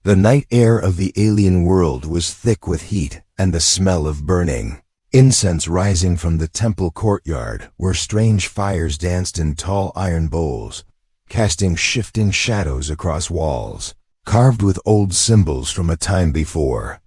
The night air of the alien world was thick with heat and the smell of burning incense rising from the temple courtyard, where strange fires danced in tall iron bowls, casting shifting shadows across walls, carved with old symbols from a time before.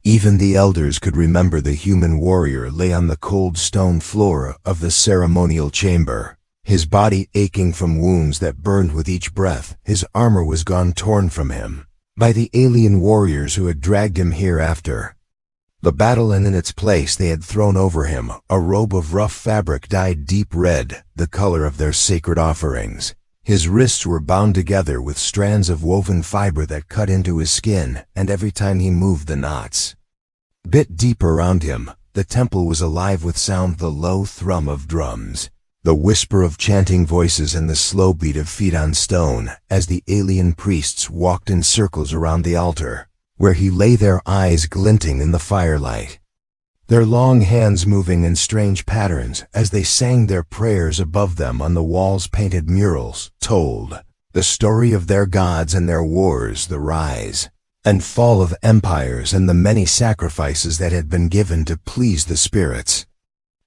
Even the elders could remember the human warrior lay on the cold stone floor of the ceremonial chamber, his body aching from wounds that burned with each breath. His armor was gone, torn from him by the alien warriors who had dragged him here after the battle, and in its place they had thrown over him a robe of rough fabric dyed deep red, the color of their sacred offerings. His wrists were bound together with strands of woven fiber that cut into his skin, and every time he moved the knots bit deeper around him. The temple was alive with sound, the low thrum of drums, the whisper of chanting voices, and the slow beat of feet on stone as the alien priests walked in circles around the altar, where he lay, their eyes glinting in the firelight, their long hands moving in strange patterns as they sang their prayers. Above them on the walls painted murals told the story of their gods and their wars, the rise and fall of empires, and the many sacrifices that had been given to please the spirits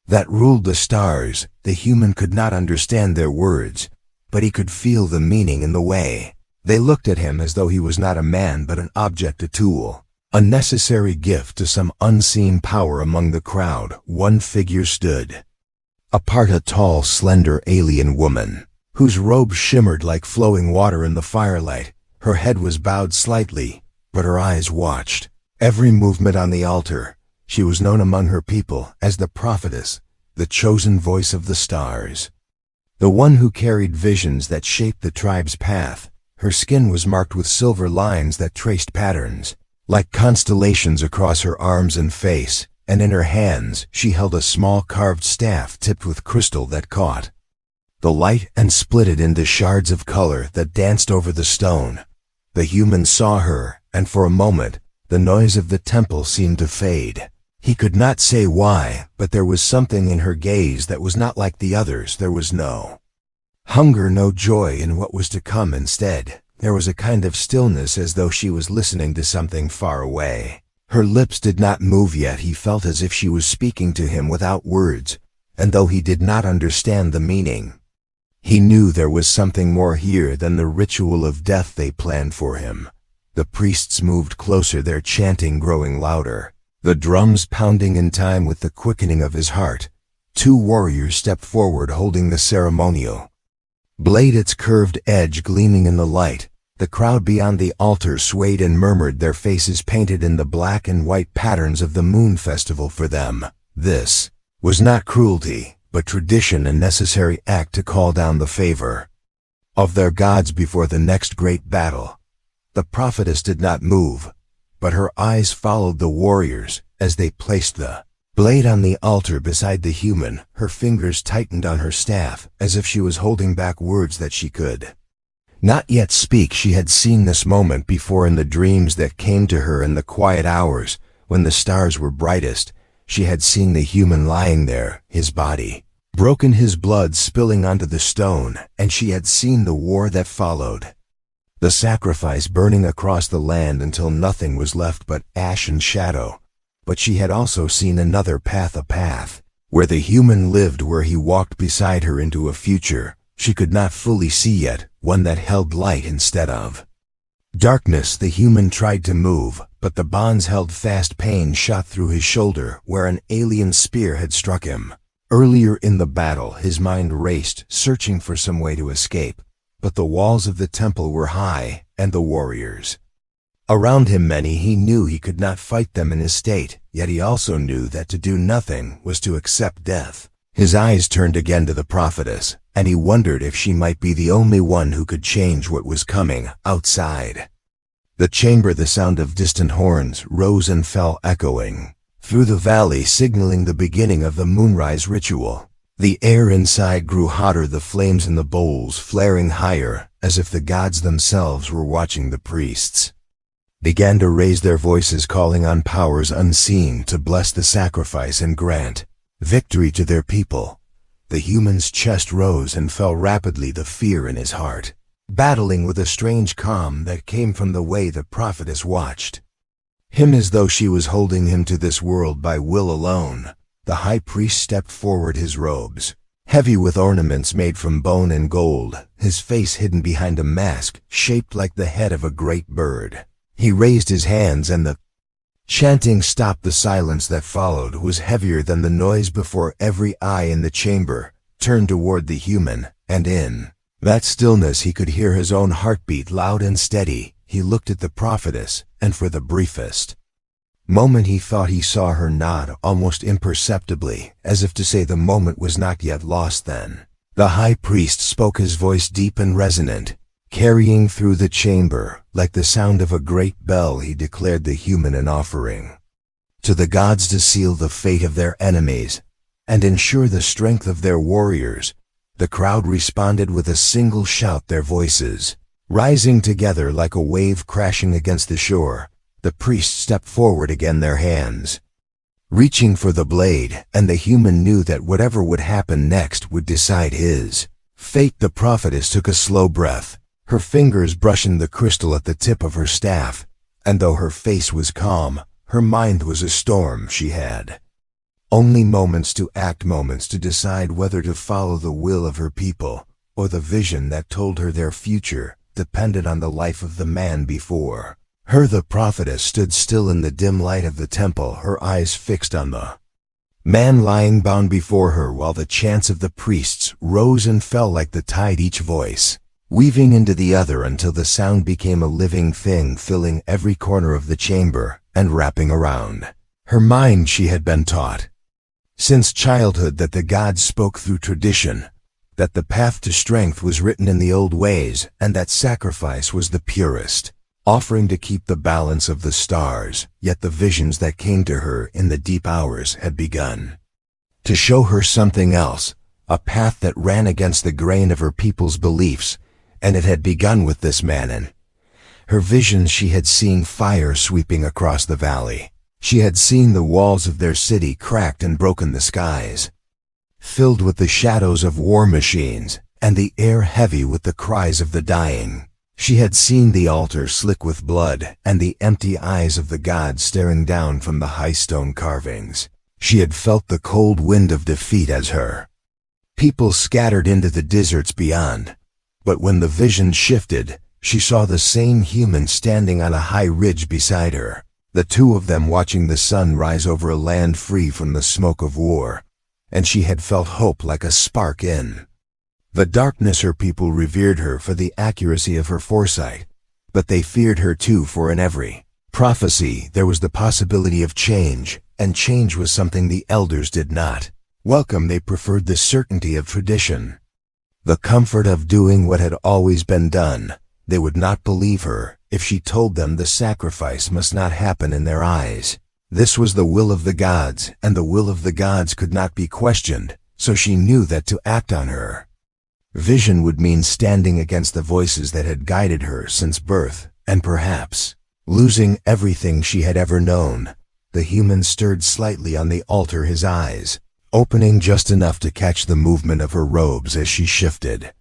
that ruled the stars. The human could not understand their words, but he could feel the meaning in the way they looked at him, as though he was not a man but an object, a tool, a necessary gift to some unseen power. Among the crowd, one figure stood apart, a tall, slender alien woman, whose robe shimmered like flowing water in the firelight. Her head was bowed slightly, but her eyes watched every movement on the altar. She was known among her people as the Prophetess, the chosen voice of the stars, the one who carried visions that shaped the tribe's path. Her skin was marked with silver lines that traced patterns like constellations across her arms and face, and in her hands she held a small carved staff tipped with crystal that caught the light and split it into shards of color that danced over the stone. The human saw her, and for a moment the noise of the temple seemed to fade. He could not say why, but there was something in her gaze that was not like the others. There was no hunger, no joy in what was to come. Instead, there was a kind of stillness, as though she was listening to something far away. Her lips did not move, yet he felt as if she was speaking to him without words, and though he did not understand the meaning, he knew there was something more here than the ritual of death they planned for him. The priests moved closer, their chanting growing louder, the drums pounding in time with the quickening of his heart. Two warriors stepped forward, holding the ceremonial blade, its curved edge gleaming in the light. The crowd beyond the altar swayed and murmured, their faces painted in the black and white patterns of the moon festival. For them, this was not cruelty, but tradition, a necessary act to call down the favor of their gods before the next great battle. The prophetess did not move, but her eyes followed the warriors as they placed the blade on the altar beside the human. Her fingers tightened on her staff, as if she was holding back words that she could not yet speak. She had seen this moment before in the dreams that came to her in the quiet hours when the stars were brightest. She had seen the human lying there, his body broken, his blood spilling onto the stone, and she had seen the war that followed, the sacrifice burning across the land until nothing was left but ash and shadow. But she had also seen another path, a path where the human lived, where he walked beside her into a future she could not fully see yet, one that held light instead of darkness. The human tried to move, but the bonds held fast. Pain shot through his shoulder where an alien spear had struck him. Earlier in the battle, his mind raced, searching for some way to escape, but the walls of the temple were high, and the warriors around him many. He knew he could not fight them in his state, yet he also knew that to do nothing was to accept death. His eyes turned again to the prophetess, and he wondered if she might be the only one who could change what was coming. Outside the chamber, the sound of distant horns rose and fell, echoing through the valley, signaling the beginning of the moonrise ritual. The air inside grew hotter, the flames in the bowls flaring higher, as if the gods themselves were watching. The priests began to raise their voices, calling on powers unseen to bless the sacrifice and grant victory to their people. The human's chest rose and fell rapidly, the fear in his heart battling with a strange calm that came from the way the prophetess watched him, as though she was holding him to this world by will alone. The high priest stepped forward, his robes heavy with ornaments made from bone and gold, his face hidden behind a mask shaped like the head of a great bird. He raised his hands and the chanting stopped. The silence that followed was heavier than the noise before. Every eye in the chamber turned toward the human, and in that stillness he could hear his own heartbeat, loud and steady. He looked at the prophetess, and for the briefest moment he thought he saw her nod almost imperceptibly, as if to say the moment was not yet lost. Then the high priest spoke, his voice deep and resonant, carrying through the chamber like the sound of a great bell. He declared the human an offering to the gods to seal the fate of their enemies and ensure the strength of their warriors. The crowd responded with a single shout, their voices rising together like a wave crashing against the shore. The priest stepped forward again, their hands reaching for the blade, and the human knew that whatever would happen next would decide his fate. The prophetess took a slow breath, her fingers brushing the crystal at the tip of her staff, and though her face was calm, her mind was a storm. She had only moments to act, moments to decide whether to follow the will of her people or the vision that told her their future depended on the life of the man before her. The prophetess stood still in the dim light of the temple, her eyes fixed on the man lying bound before her, while the chants of the priests rose and fell like the tide, each voice weaving into the other until the sound became a living thing, filling every corner of the chamber and wrapping around her mind. She had been taught since childhood that the gods spoke through tradition, that the path to strength was written in the old ways, and that sacrifice was the purest offering to keep the balance of the stars. Yet the visions that came to her in the deep hours had begun to show her something else, a path that ran against the grain of her people's beliefs, and it had begun with this man. In her visions she had seen fire sweeping across the valley. She had seen the walls of their city cracked and broken, the skies filled with the shadows of war machines, and the air heavy with the cries of the dying. She had seen the altar slick with blood, and the empty eyes of the gods staring down from the high stone carvings. She had felt the cold wind of defeat as her people scattered into the deserts beyond. But when the vision shifted, she saw the same human standing on a high ridge beside her, the two of them watching the sun rise over a land free from the smoke of war. And she had felt hope like a spark in the darkness. Her people revered her for the accuracy of her foresight, but they feared her too, for in every prophecy there was the possibility of change, and change was something the elders did not welcome. They preferred the certainty of tradition, the comfort of doing what had always been done. They would not believe her if she told them the sacrifice must not happen in their eyes. This was the will of the gods, and the will of the gods could not be questioned, so she knew that to act on her vision would mean standing against the voices that had guided her since birth, and perhaps losing everything she had ever known. The human stirred slightly on the altar, his eyes opening just enough to catch the movement of her robes as she shifted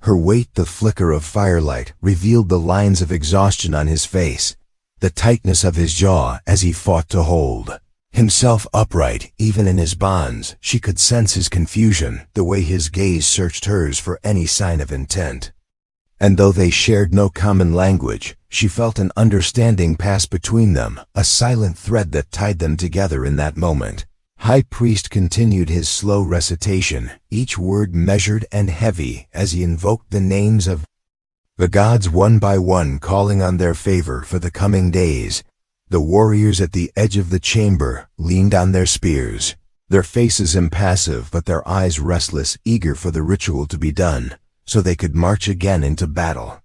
her weight. The flicker of firelight revealed the lines of exhaustion on his face, the tightness of his jaw as he fought to hold himself upright. Even in his bonds, she could sense his confusion, the way his gaze searched hers for any sign of intent. And though they shared no common language, she felt an understanding pass between them, a silent thread that tied them together in that moment. High Priest continued his slow recitation, each word measured and heavy as he invoked the names of the gods one by one, calling on their favor for the coming days. The warriors at the edge of the chamber leaned on their spears, their faces impassive but their eyes restless, eager for the ritual to be done, so they could march again into battle.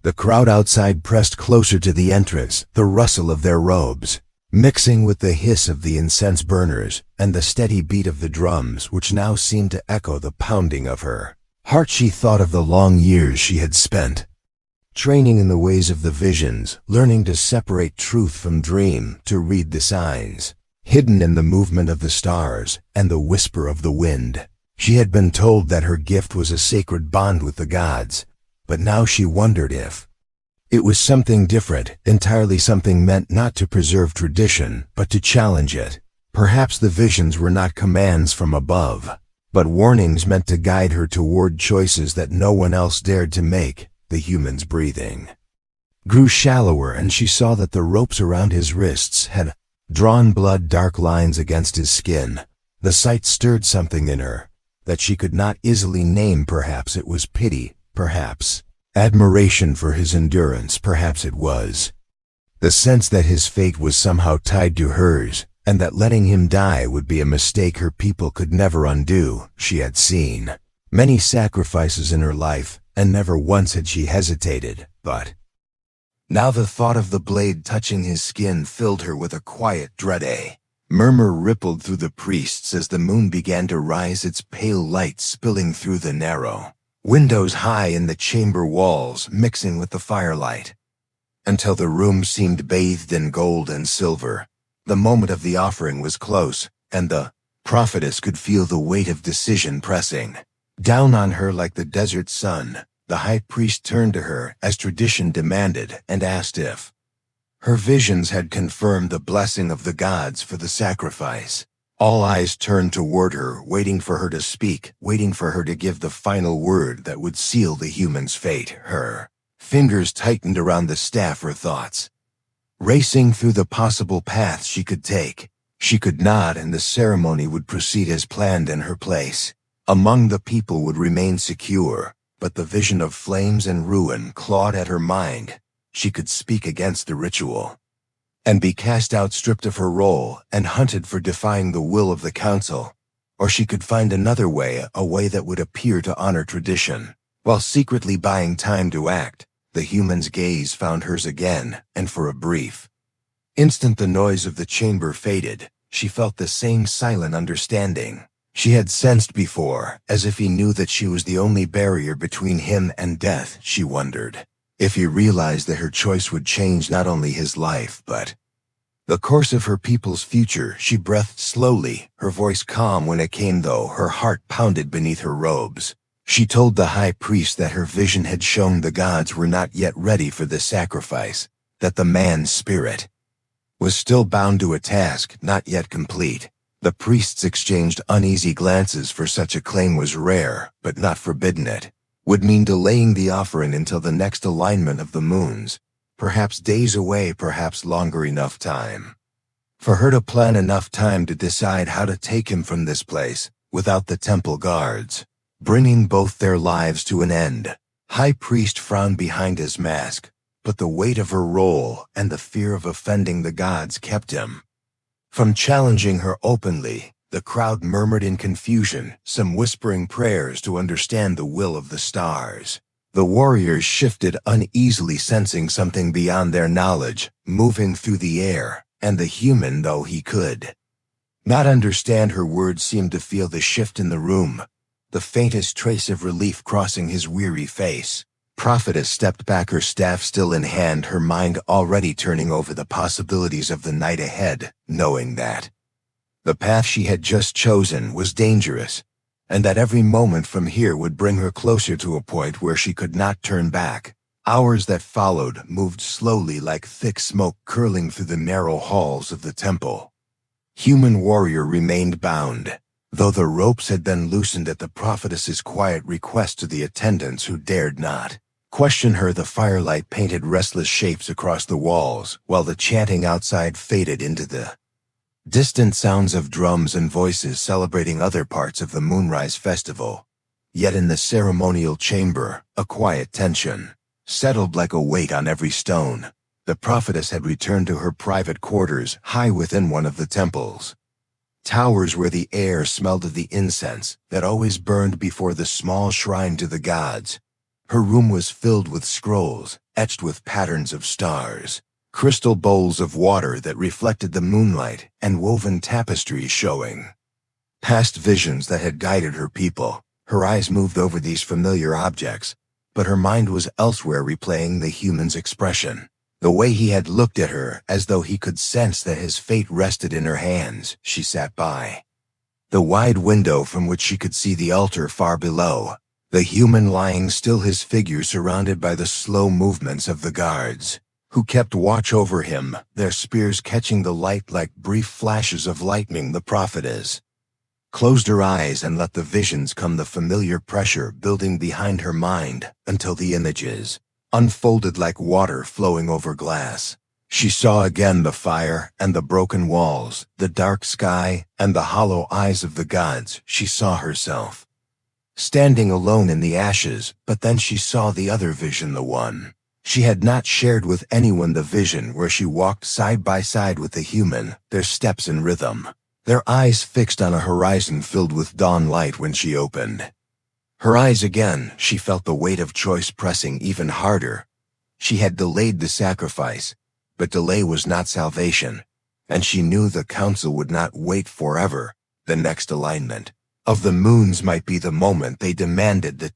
The crowd outside pressed closer to the entrance, the rustle of their robes mixing with the hiss of the incense burners and the steady beat of the drums, which now seemed to echo the pounding of her heart. She thought of the long years she had spent training in the ways of the visions, learning to separate truth from dream, to read the signs hidden in the movement of the stars and the whisper of the wind. She had been told that her gift was a sacred bond with the gods, but now she wondered if it was something different, entirely something meant not to preserve tradition, but to challenge it. Perhaps the visions were not commands from above, but warnings meant to guide her toward choices that no one else dared to make. The human's breathing grew shallower, and she saw that the ropes around his wrists had drawn blood-dark lines against his skin. The sight stirred something in her that she could not easily name. Perhaps it was pity, perhaps admiration for his endurance, perhaps it was the sense that his fate was somehow tied to hers, and that letting him die would be a mistake her people could never undo. She had seen many sacrifices in her life, and never once had she hesitated, but now the thought of the blade touching his skin filled her with a quiet dread. A murmur rippled through the priests as the moon began to rise, its pale light spilling through the narrow windows high in the chamber walls, mixing with the firelight, until the room seemed bathed in gold and silver. The moment of the offering was close, and the prophetess could feel the weight of decision pressing down on her like the desert sun. The high priest turned to her, as tradition demanded, and asked if her visions had confirmed the blessing of the gods for the sacrifice. All eyes turned toward her, waiting for her to speak, waiting for her to give the final word that would seal the human's fate. Her fingers tightened around the staff, her thoughts racing through the possible paths she could take. She could nod, and the ceremony would proceed as planned, and her place among the people would remain secure. But the vision of flames and ruin clawed at her mind. She could speak against the ritual and be cast out, stripped of her role, and hunted for defying the will of the council. Or she could find another way, a way that would appear to honor tradition, while secretly buying time to act. The human's gaze found hers again, and for a brief instant the noise of the chamber faded. She felt the same silent understanding she had sensed before, as if he knew that she was the only barrier between him and death. She wondered if he realized that her choice would change not only his life, but the course of her people's future. She breathed slowly, her voice calm when it came, though her heart pounded beneath her robes. She told the high priest that her vision had shown the gods were not yet ready for the sacrifice, that the man's spirit was still bound to a task not yet complete. The priests exchanged uneasy glances, for such a claim was rare, but not forbidden. It would mean delaying the offering until the next alignment of the moons, perhaps days away, perhaps longer, enough time for her to plan, enough time to decide how to take him from this place without the temple guards bringing both their lives to an end. High priest frowned behind his mask, but the weight of her role and the fear of offending the gods kept him from challenging her openly. The crowd murmured in confusion, some whispering prayers to understand the will of the stars. The warriors shifted uneasily, sensing something beyond their knowledge moving through the air, and the human, though he could not understand her words, seemed to feel the shift in the room, the faintest trace of relief crossing his weary face. Prophetess stepped back, her staff still in hand, her mind already turning over the possibilities of the night ahead, knowing that the path she had just chosen was dangerous, and that every moment from here would bring her closer to a point where she could not turn back. Hours that followed moved slowly, like thick smoke curling through the narrow halls of the temple. Human warrior remained bound, though the ropes had been loosened at the prophetess's quiet request to the attendants who dared not question her. The firelight painted restless shapes across the walls, while the chanting outside faded into the distant sounds of drums and voices celebrating other parts of the Moonrise Festival. Yet in the ceremonial chamber, a quiet tension settled like a weight on every stone. The prophetess had returned to her private quarters, high within one of the temples towers, where the air smelled of the incense that always burned before the small shrine to the gods. Her room was filled with scrolls etched with patterns of stars, crystal bowls of water that reflected the moonlight, and woven tapestries showing past visions that had guided her people. Her eyes moved over these familiar objects, but her mind was elsewhere, replaying the human's expression, the way he had looked at her, as though he could sense that his fate rested in her hands. She sat by the wide window from which she could see the altar far below, The human lying still, his figure surrounded by the slow movements of the guards, who kept watch over him, their spears catching the light like brief flashes of lightning. The prophetess closed her eyes and let the visions come, the familiar pressure building behind her mind until the images unfolded like water flowing over glass. She saw again the fire and the broken walls, the dark sky and the hollow eyes of the gods. She saw herself standing alone in the ashes, but then she saw the other vision, the one she had not shared with anyone, the vision where she walked side by side with the human, their steps in rhythm, their eyes fixed on a horizon filled with dawn light. When she opened her eyes again, she felt the weight of choice pressing even harder. She had delayed the sacrifice, but delay was not salvation, and she knew the council would not wait forever. The next alignment of the moons might be the moment they demanded the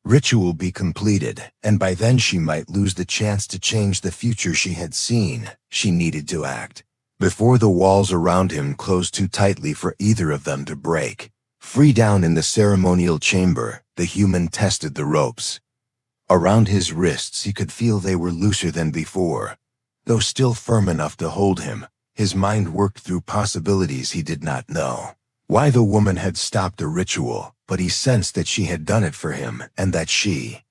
ritual be completed, and by then she might lose the chance to change the future she had seen. She needed to act before the walls around him closed too tightly for either of them to break free. Down in the ceremonial chamber, the human tested the ropes around his wrists. He could feel they were looser than before, though still firm enough to hold him. His mind worked through possibilities. He did not know why the woman had stopped the ritual, but he sensed that she had done it for him, and that she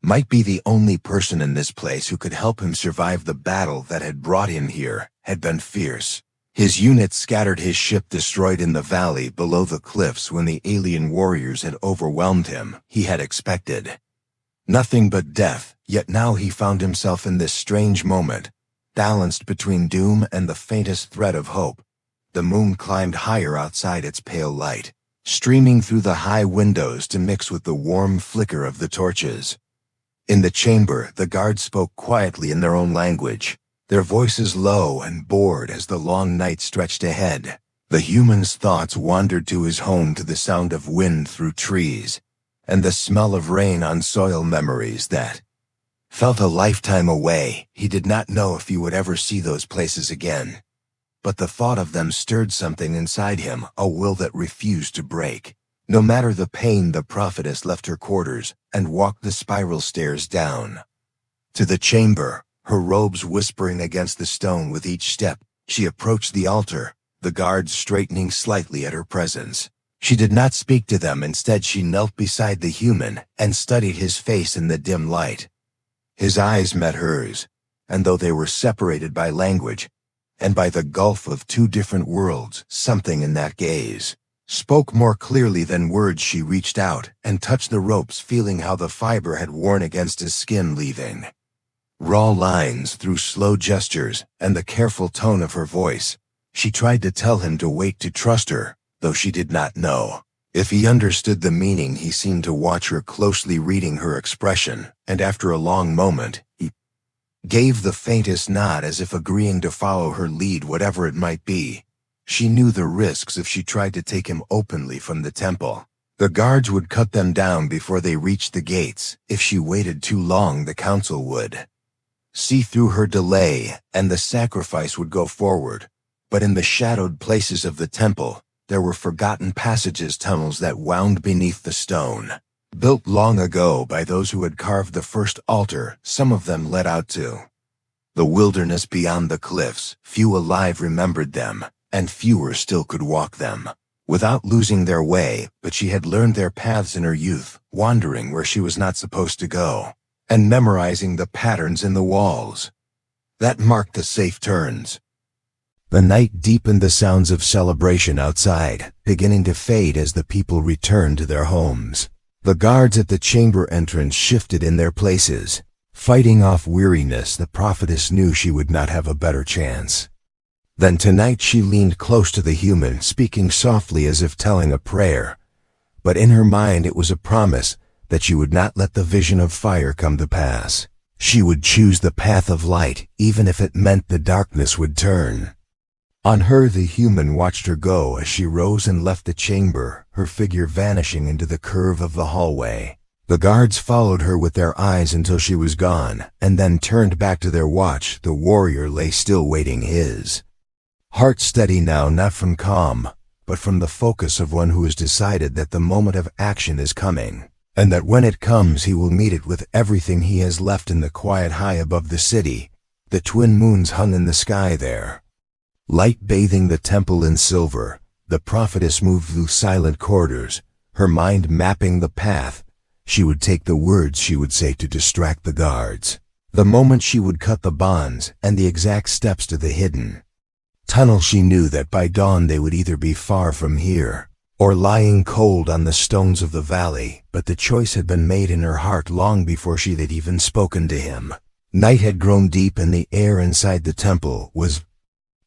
might be the only person in this place who could help him survive. The battle that had brought him here had been fierce. His unit scattered, his ship destroyed in the valley below the cliffs when the alien warriors had overwhelmed him. He had expected nothing but death, yet now he found himself in this strange moment, balanced between doom and the faintest thread of hope. The moon climbed higher outside, its pale light streaming through the high windows to mix with the warm flicker of the torches. In the chamber, the guards spoke quietly in their own language, their voices low and bored as the long night stretched ahead. The human's thoughts wandered to his home, to the sound of wind through trees and the smell of rain on soil, memories that felt a lifetime away. He did not know if he would ever see those places again, but the thought of them stirred something inside him, a will that refused to break. No matter the pain, the prophetess left her quarters and walked the spiral stairs down to the chamber, her robes whispering against the stone with each step. She approached the altar, the guards straightening slightly at her presence. She did not speak to them. Instead, she knelt beside the human and studied his face in the dim light. His eyes met hers, and though they were separated by language and by the gulf of two different worlds, something in that gaze spoke more clearly than words. She reached out and touched the ropes, feeling how the fiber had worn against his skin, leaving raw lines. Through slow gestures and the careful tone of her voice, she tried to tell him to wait, to trust her, though she did not know if he understood the meaning. He seemed to watch her closely, reading her expression, and after a long moment, he gave the faintest nod, as if agreeing to follow her lead, whatever it might be. She knew the risks if she tried to take him openly from the temple. The guards would cut them down before they reached the gates. If she waited too long, the council would see through her delay, and the sacrifice would go forward. But in the shadowed places of the temple, there were forgotten passages, tunnels that wound beneath the stone, built long ago by those who had carved the first altar. Some of them led out to the wilderness beyond the cliffs. Few alive remembered them, and fewer still could walk them without losing their way. But she had learned their paths in her youth, wandering where she was not supposed to go, and memorizing the patterns in the walls that marked the safe turns. The night deepened, the sounds of celebration outside beginning to fade as the people returned to their homes. The guards at the chamber entrance shifted in their places, fighting off weariness. The prophetess knew she would not have a better chance. Then tonight she leaned close to the human, speaking softly as if telling a prayer. But in her mind it was a promise that she would not let the vision of fire come to pass. She would choose the path of light, even if it meant the darkness would turn on her. The human watched her go as she rose and left the chamber, her figure vanishing into the curve of the hallway. The guards followed her with their eyes until she was gone, and then turned back to their watch. The warrior lay still, waiting, his heart steady now, not from calm, but from the focus of one who has decided that the moment of action is coming. and that when it comes he will meet it with everything he has left in the quiet high above the city. The twin moons hung in the sky there, light bathing the temple in silver. The prophetess moved through silent corridors, her mind mapping the path. She would take the words she would say to distract the guards, the moment she would cut the bonds, and the exact steps to the hidden tunnel. She knew that by dawn they would either be far from here, or lying cold on the stones of the valley, but the choice had been made in her heart long before she had even spoken to him. Night had grown deep and the air inside the temple was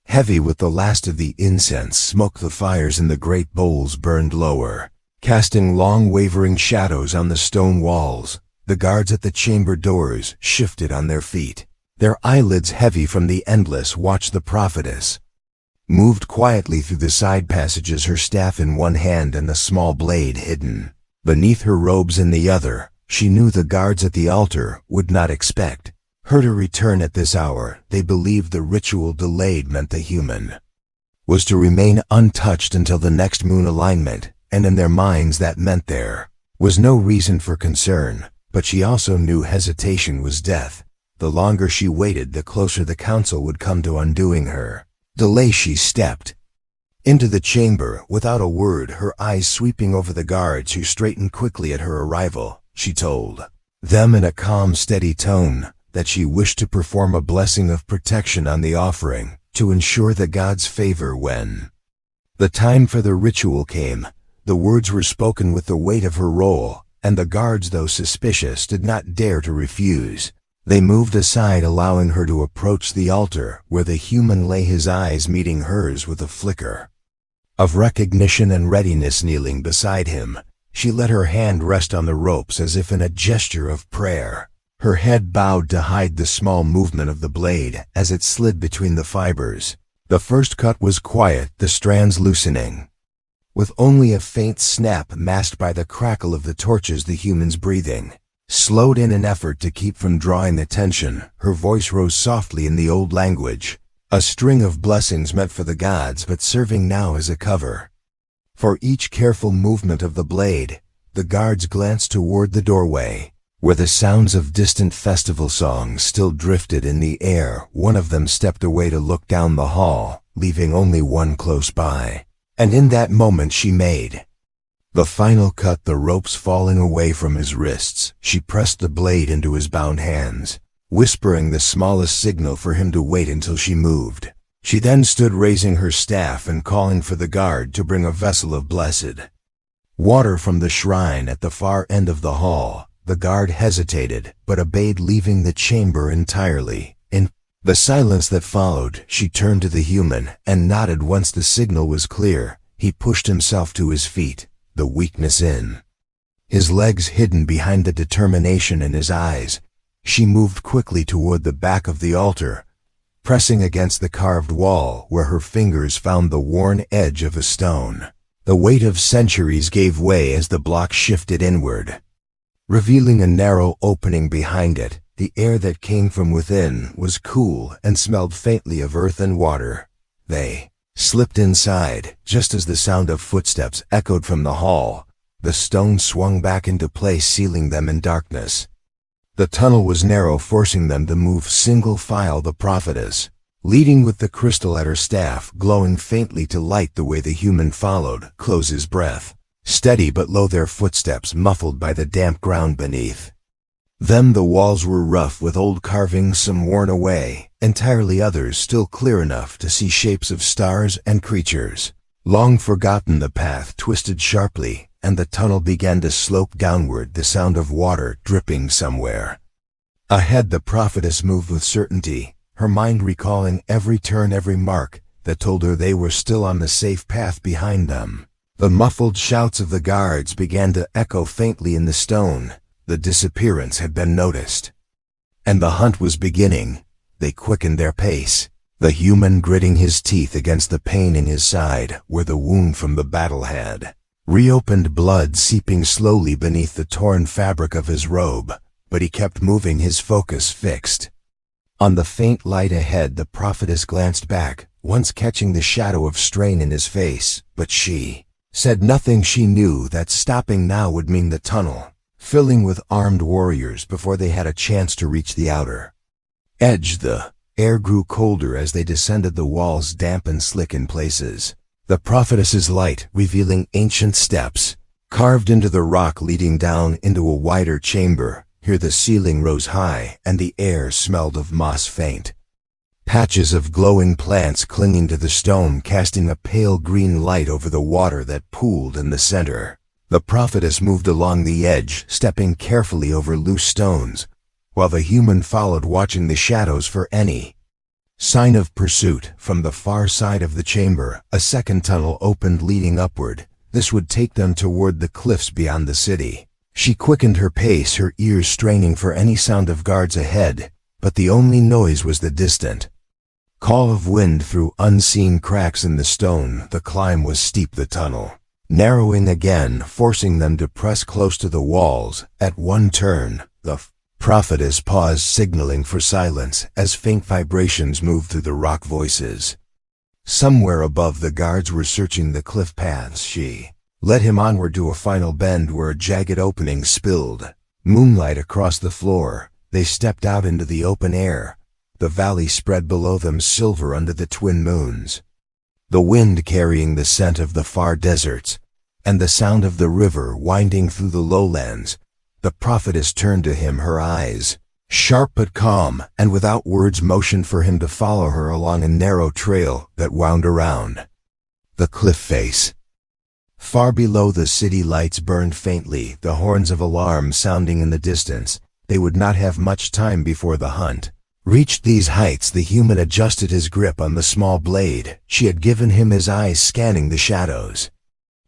heavy with the last of the incense smoke. The fires in the great bowls burned lower, casting long wavering shadows on the stone walls. The guards at the chamber doors shifted on their feet, their eyelids heavy from the endless watch. The prophetess moved quietly through the side passages, her staff in one hand and a small blade hidden beneath her robes in the other. She knew the guards at the altar would not expect her to return at this hour. They believed the ritual delayed meant the human was to remain untouched until the next moon alignment, and in their minds that meant there was no reason for concern. But she also knew hesitation was death. The longer she waited, the closer the council would come to undoing her delay. She stepped into the chamber without a word, her eyes sweeping over the guards who straightened quickly at her arrival. She told them in a calm, steady tone that she wished to perform a blessing of protection on the offering to ensure the gods' favor when the time for the ritual came. The words were spoken with the weight of her role, and the guards, though suspicious, did not dare to refuse. They moved aside, allowing her to approach the altar where the human lay, his eyes meeting hers with a flicker of recognition and readiness. Kneeling beside him, she let her hand rest on the ropes as if in a gesture of prayer. Her head bowed to hide the small movement of the blade as it slid between the fibers. The first cut was quiet, the strands loosening, with only a faint snap masked by the crackle of the torches. The human's breathing slowed in an effort to keep from drawing attention. Her voice rose softly in the old language, a string of blessings meant for the gods but serving now as a cover for each careful movement of the blade. The guards glanced toward the doorway, where the sounds of distant festival songs still drifted in the air. One of them stepped away to look down the hall, leaving only one close by. And in that moment she made the final cut, the ropes falling away from his wrists. She pressed the blade into his bound hands, whispering the smallest signal for him to wait until she moved. She then stood, raising her staff and calling for the guard to bring a vessel of blessed water from the shrine at the far end of the hall. The guard hesitated, but obeyed, leaving the chamber entirely. In the silence that followed, she turned to the human and nodded once the signal was clear. He pushed himself to his feet, the weakness in his legs hidden behind the determination in his eyes. She moved quickly toward the back of the altar, pressing against the carved wall where her fingers found the worn edge of a stone. The weight of centuries gave way as the block shifted inward, revealing a narrow opening behind it. The air that came from within was cool and smelled faintly of earth and water. They slipped inside just as the sound of footsteps echoed from the hall. The stone swung back into place, sealing them in darkness. The tunnel was narrow, forcing them to move single file. The prophetess, leading with the crystal at her staff, glowing faintly to light the way the human followed, close his breath, steady but low, their footsteps muffled by the damp ground beneath them. The walls were rough with old carvings, some worn away, entirely, others still clear enough to see shapes of stars and creatures long forgotten. The path twisted sharply, and the tunnel began to slope downward, the sound of water dripping somewhere ahead. The prophetess moved with certainty, her mind recalling every turn, every mark that told her they were still on the safe path behind them. The muffled shouts of the guards began to echo faintly in the stone. The disappearance had been noticed, and the hunt was beginning. They quickened their pace, the human gritting his teeth against the pain in his side where the wound from the battle had reopened, blood seeping slowly beneath the torn fabric of his robe. But he kept moving, his focus fixed on the faint light ahead. The prophetess glanced back, once catching the shadow of strain in his face, but she said nothing. She knew that stopping now would mean the tunnel filling with armed warriors before they had a chance to reach the outer edge. The air grew colder as they descended, the walls damp and slick in places. The prophetess's light, revealing ancient steps, carved into the rock leading down into a wider chamber. Here the ceiling rose high, and the air smelled of moss faint. Patches of glowing plants clinging to the stone, casting a pale green light over the water that pooled in the center. The prophetess moved along the edge, stepping carefully over loose stones, while the human followed, watching the shadows for any sign of pursuit. From the far side of the chamber, a second tunnel opened, leading upward. This would take them toward the cliffs beyond the city. She quickened her pace, her ears straining for any sound of guards ahead, but the only noise was the distant call of wind through unseen cracks in the stone. The climb was steep, the tunnel narrowing again, forcing them to press close to the walls. At one turn, the prophetess paused, signaling for silence as faint vibrations moved through the rock voices. Somewhere above, the guards were searching the cliff paths. She led him onward to a final bend where a jagged opening spilled moonlight across the floor. They stepped out into the open air. The valley spread below them, silver under the twin moons, the wind carrying the scent of the far deserts, and the sound of the river winding through the lowlands. The prophetess turned to him, her eyes sharp but calm, and without words motioned for him to follow her along a narrow trail that wound around the cliff face. Far below, the city lights burned faintly, the horns of alarm sounding in the distance. They would not have much time before the hunt reached these heights. The human adjusted his grip on the small blade she had given him, his eyes scanning the shadows,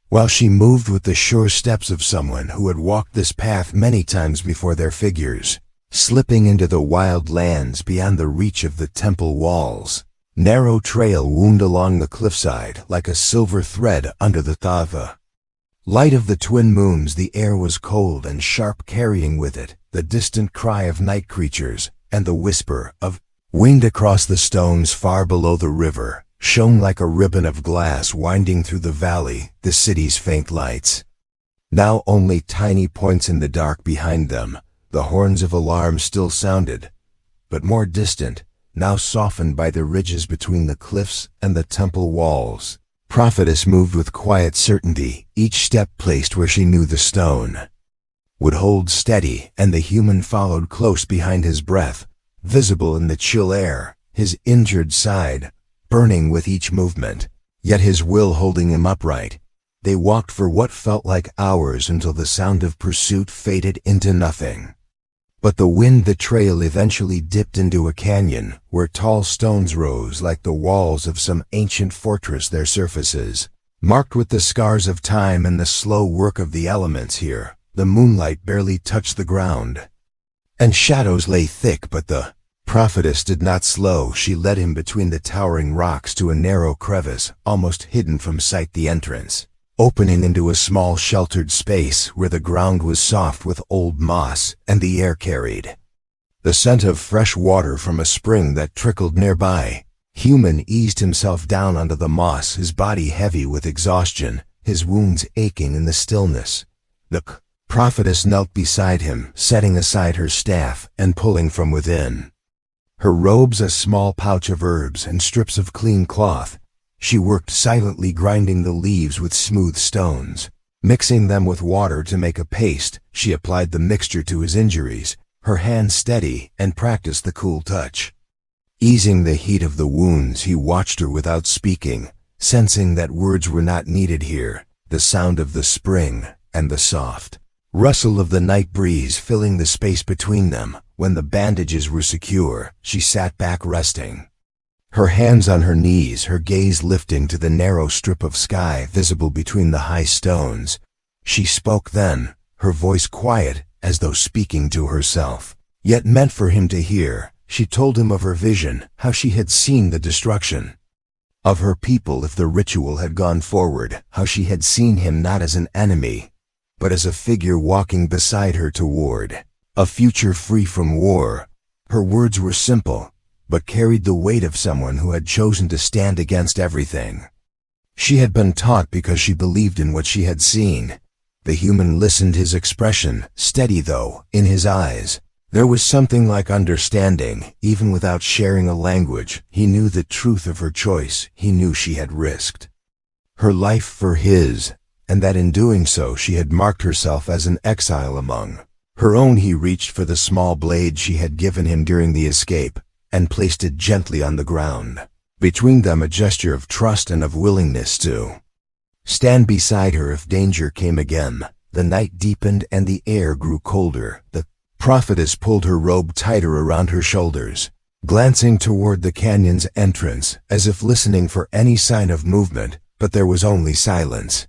while she moved with the sure steps of someone who had walked this path many times before, their figures slipping into the wild lands beyond the reach of the temple walls. Narrow trail wound along the cliffside like a silver thread under the thava light of the twin moons. The air was cold and sharp, carrying with it the distant cry of night creatures, and the whisper of wind across the stones far below. The river shone like a ribbon of glass winding through the valley, the city's faint lights now only tiny points in the dark behind them. The horns of alarm still sounded, but more distant, now softened by the ridges between the cliffs and the temple walls. Prophetess moved with quiet certainty, each step placed where she knew the stone would hold steady, and the human followed close behind, his breath visible in the chill air, his injured side burning with each movement, yet his will holding him upright. They walked for what felt like hours until the sound of pursuit faded into nothing but the wind. The trail eventually dipped into a canyon where tall stones rose like the walls of some ancient fortress, their surfaces marked with the scars of time and the slow work of the elements. Here, the moonlight barely touched the ground, and shadows lay thick, but the prophetess did not slow. She led him between the towering rocks to a narrow crevice, almost hidden from sight, the entrance opening into a small sheltered space where the ground was soft with old moss, and the air carried the scent of fresh water from a spring that trickled nearby. Human eased himself down onto the moss, his body heavy with exhaustion, his wounds aching in the stillness. The prophetess knelt beside him, setting aside her staff and pulling from within her robes a small pouch of herbs and strips of clean cloth. She worked silently, grinding the leaves with smooth stones, mixing them with water to make a paste. She applied the mixture to his injuries, her hands steady, and practiced the cool touch, easing the heat of the wounds. He watched her without speaking, sensing that words were not needed here, the sound of the spring and the soft rustle of the night breeze filling the space between them. When the bandages were secure, she sat back, resting, her hands on her knees, her gaze lifting to the narrow strip of sky visible between the high stones. She spoke then, her voice quiet as though speaking to herself, yet meant for him to hear. She told him of her vision, how she had seen the destruction of her people if the ritual had gone forward, how she had seen him not as an enemy, but as a figure walking beside her toward a future free from war. Her words were simple, but carried the weight of someone who had chosen to stand against everything she had been taught because she believed in what she had seen. The human listened, his expression steady though, in his eyes. There was something like understanding, even without sharing a language. He knew the truth of her choice. He knew she had risked her life for his, and that in doing so she had marked herself as an exile among her own. He reached for the small blade she had given him during the escape, and placed it gently on the ground. Between them a gesture of trust and of willingness to stand beside her if danger came again. The night deepened and the air grew colder. The prophetess pulled her robe tighter around her shoulders, glancing toward the canyon's entrance, as if listening for any sign of movement, but there was only silence.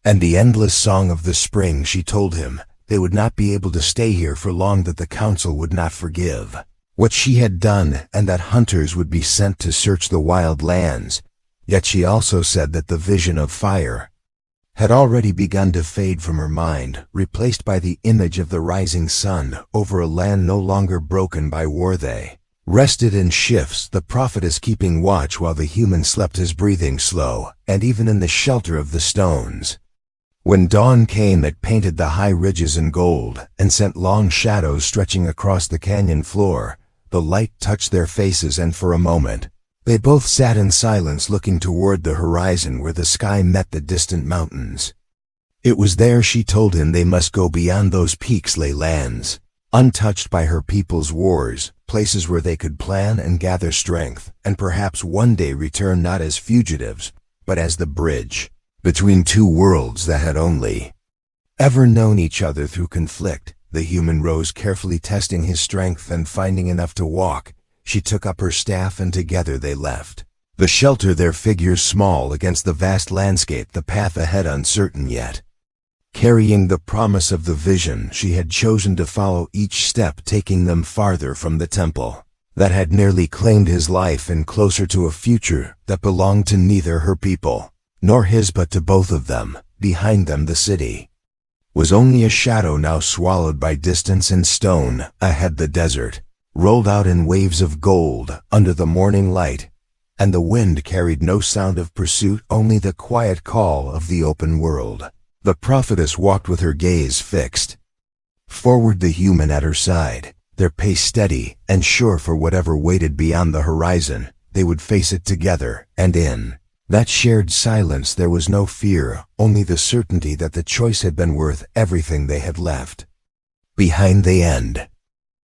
And the endless song of the spring. She told him they would not be able to stay here for long, that the council would not forgive what she had done, and that hunters would be sent to search the wild lands. Yet she also said that the vision of fire had already begun to fade from her mind, replaced by the image of the rising sun over a land no longer broken by war. They rested in shifts, the prophetess keeping watch while the human slept, his breathing slow, and even in the shelter of the stones. When dawn came, it painted the high ridges in gold, and sent long shadows stretching across the canyon floor. The light touched their faces, and for a moment they both sat in silence, looking toward the horizon where the sky met the distant mountains. It was there, she told him, they must go. Beyond those peaks lay lands untouched by her people's wars, places where they could plan and gather strength, and perhaps one day return not as fugitives, but as the bridge between two worlds that had only ever known each other through conflict. The human rose carefully, testing his strength, and finding enough to walk, she took up her staff, and together they left the shelter, their figures small against the vast landscape, the path ahead uncertain, yet carrying the promise of the vision she had chosen to follow, each step taking them farther from the temple that had nearly claimed his life, and closer to a future that belonged to neither her people nor his, but to both of them. Behind them the city was only a shadow, now swallowed by distance and stone. Ahead the desert rolled out in waves of gold under the morning light, and the wind carried no sound of pursuit, only the quiet call of the open world. The prophetess walked with her gaze fixed forward, the human at her side, their pace steady and sure. For whatever waited beyond the horizon, they would face it together, and in that shared silence there was no fear, only the certainty that the choice had been worth everything they had left behind. The end.